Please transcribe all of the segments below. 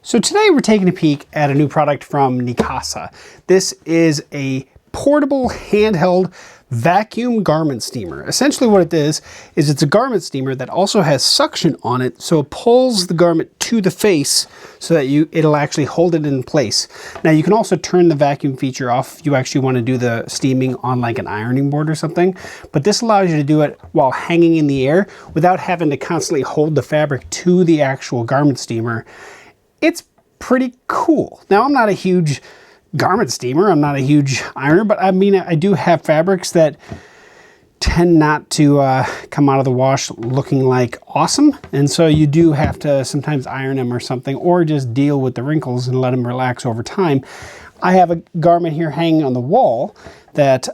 So today we're taking a peek at a new product from Neakasa. This is a portable handheld vacuum garment steamer. Essentially what it is it's a garment steamer that also has suction on it, so it pulls the garment to the face so that it'll actually hold it in place. Now you can also turn the vacuum feature off if you actually want to do the steaming on like an ironing board or something, but this allows you to do it while hanging in the air without having to constantly hold the fabric to the actual garment steamer. It's pretty cool. Now, I'm not a huge garment steamer, I'm not a huge ironer, but I mean, I do have fabrics that tend not to come out of the wash looking like awesome, and so you do have to sometimes iron them or something, or just deal with the wrinkles and let them relax over time. I have a garment here hanging on the wall that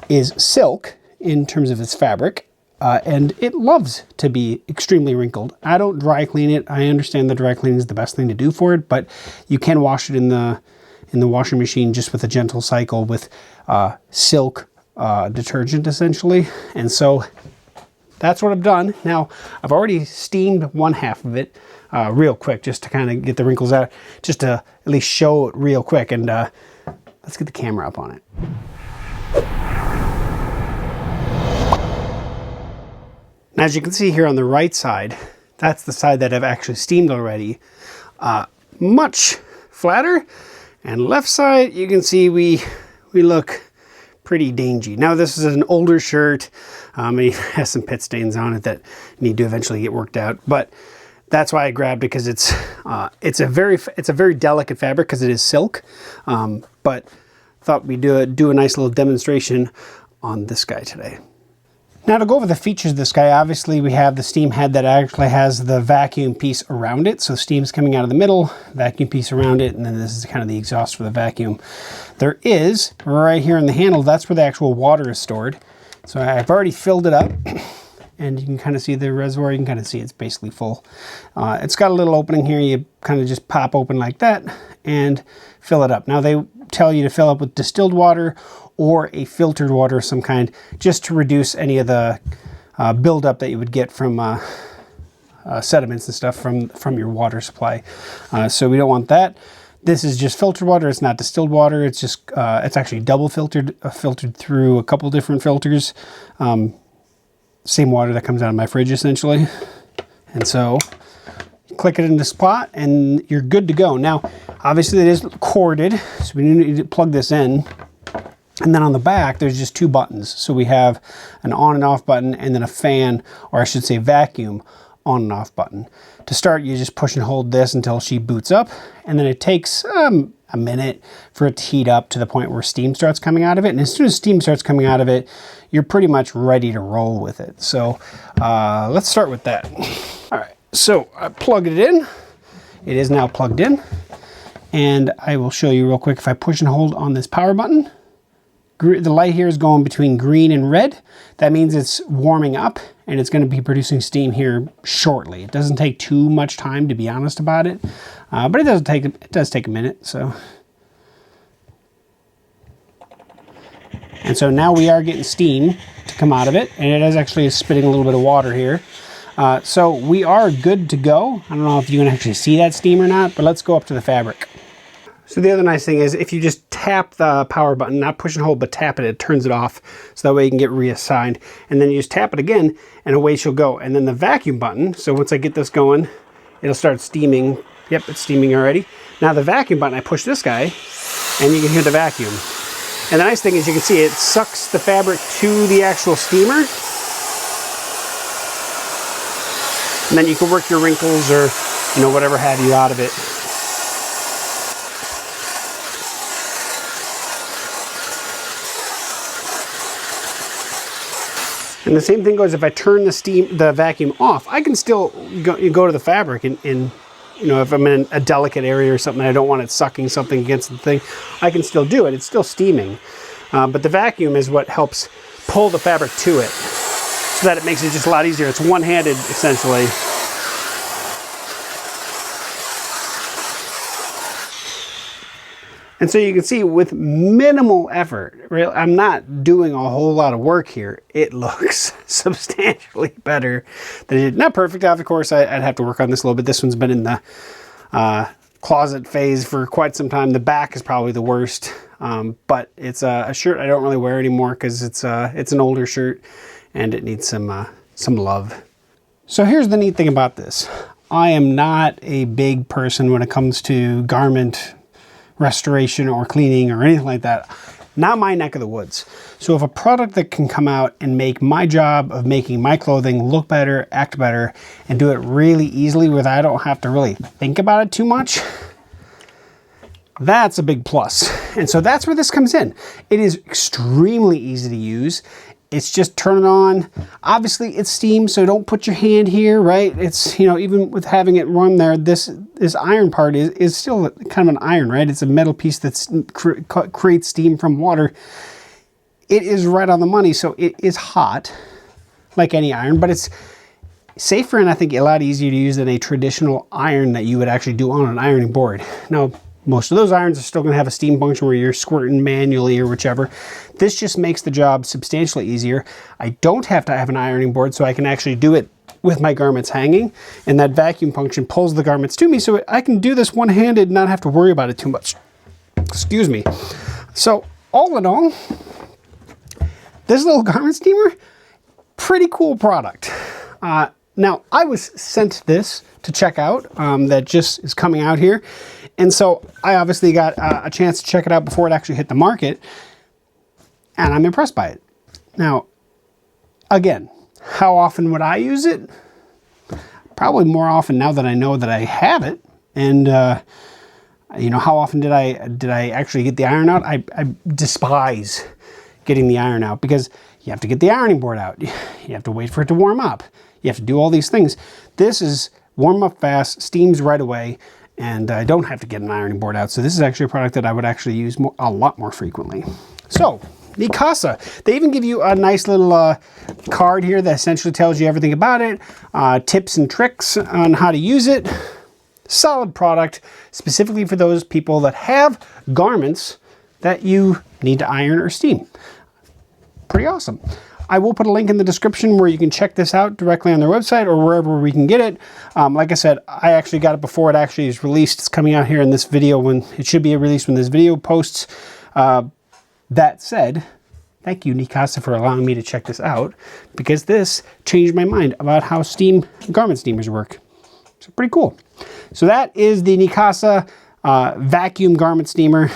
is silk in terms of its fabric. And it loves to be extremely wrinkled. I don't dry clean it. I understand that dry cleaning is the best thing to do for it, but you can wash it in the washing machine just with a gentle cycle with silk detergent essentially. And so that's what I've done. Now I've already steamed one half of it real quick just to kind of get the wrinkles out, just to at least show it real quick. And let's get the camera up on it. As you can see here on the right side, that's the side that I've actually steamed already. Much flatter. And left side, you can see we look pretty dangy. Now this is an older shirt. It has some pit stains on it that need to eventually get worked out. But that's why I grabbed it, because it's a very delicate fabric because it is silk. But thought we'd do a nice little demonstration on this guy today. Now to go over the features of this guy, obviously we have the steam head that actually has the vacuum piece around it. So steam's coming out of the middle, vacuum piece around it, and then this is kind of the exhaust for the vacuum. There is, right here in the handle, that's where the actual water is stored. So I've already filled it up, and you can kind of see the reservoir. You can kind of see it's basically full. It's got a little opening here. You kind of just pop open like that and fill it up. Now they tell you to fill up with distilled water or a filtered water of some kind, just to reduce any of the buildup that you would get from sediments and stuff from your water supply. So we don't want that. This is just filtered water. It's not distilled water. It's just it's actually double filtered, filtered through a couple different filters. Same water that comes out of my fridge essentially. And so click it into spot and you're good to go. Now, obviously it is corded, so we need to plug this in. And then on the back, there's just two buttons. So we have an on and off button and then a fan, or I should say vacuum, on and off button. To start, you just push and hold this until she boots up. And then it takes a minute for it to heat up to the point where steam starts coming out of it. And as soon as steam starts coming out of it, you're pretty much ready to roll with it. So let's start with that. All right, so I plugged it in. It is now plugged in. And I will show you real quick. If I push and hold on this power button, the light here is going between green and red. That means it's warming up and it's going to be producing steam here shortly. It doesn't take too much time, to be honest about it, but it does take a minute. So, and so now we are getting steam to come out of it, and it is actually spitting a little bit of water here. So we are good to go. I don't know if you can actually see that steam or not, but let's go up to the fabric. So the other nice thing is if you just tap the power button, not push and hold, but tap it, it turns it off. So that way you can get reassigned. And then you just tap it again and away she'll go. And then the vacuum button, so once I get this going, it'll start steaming. Yep, it's steaming already. Now the vacuum button, I push this guy and you can hear the vacuum. And the nice thing is you can see it sucks the fabric to the actual steamer. And then you can work your wrinkles or, whatever have you out of it. And the same thing goes if I turn the vacuum off. I can still go to the fabric and if I'm in a delicate area or something, I don't want it sucking something against the thing, I can still do it. It's still steaming. But the vacuum is what helps pull the fabric to it so that it makes it just a lot easier. It's one-handed essentially. And so you can see with minimal effort, I'm not doing a whole lot of work here. It looks substantially better than it did. Not perfect, of course. I'd have to work on this a little bit. This one's been in the closet phase for quite some time. The back is probably the worst, but it's a shirt I don't really wear anymore because it's an older shirt and it needs some love. So here's the neat thing about this. I am not a big person when it comes to garment restoration or cleaning or anything like that. Not my neck of the woods. So if a product that can come out and make my job of making my clothing look better, act better, and do it really easily where I don't have to really think about it too much, that's a big plus. And so that's where this comes in. It is extremely easy to use. It's just turn it on. Obviously it's steam, so don't put your hand here, right? It's, you know, even with having it run there, this iron part is still kind of an iron, right? It's a metal piece that creates steam from water. It is right on the money, so it is hot, like any iron, but it's safer and I think a lot easier to use than a traditional iron that you would actually do on an ironing board. Now, most of those irons are still going to have a steam function where you're squirting manually or whichever. This just makes the job substantially easier. I don't have to have an ironing board, so I can actually do it with my garments hanging, and that vacuum function pulls the garments to me, so I can do this one-handed and not have to worry about it too much. Excuse me. So all in all, this little garment steamer, pretty cool product. Now, I was sent this to check out, that just is coming out here. And so I obviously got a chance to check it out before it actually hit the market. And I'm impressed by it. Now, again, how often would I use it? Probably more often now that I know that I have it. And, you know, how often did I actually get the iron out? I despise getting the iron out because you have to get the ironing board out. You have to wait for it to warm up. You have to do all these things. This is warm up fast, steams right away, and I don't have to get an ironing board out. So this is actually a product that I would actually use a lot more frequently. So, Neakasa. They even give you a nice little card here that essentially tells you everything about it, tips and tricks on how to use it. Solid product, specifically for those people that have garments that you need to iron or steam. Pretty awesome. I will put a link in the description where you can check this out directly on their website or wherever we can get it. Like I said, I actually got it before it actually is released. It's coming out here in this video when it should be released when this video posts. That said, thank you, Neakasa, for allowing me to check this out because this changed my mind about how garment steamers work. So pretty cool. So that is the Neakasa Vacuum Garment Steamer.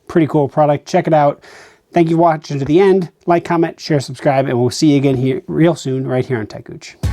Pretty cool product. Check it out. Thank you for watching to the end. Like, comment, share, subscribe, and we'll see you again here real soon right here on techgooch.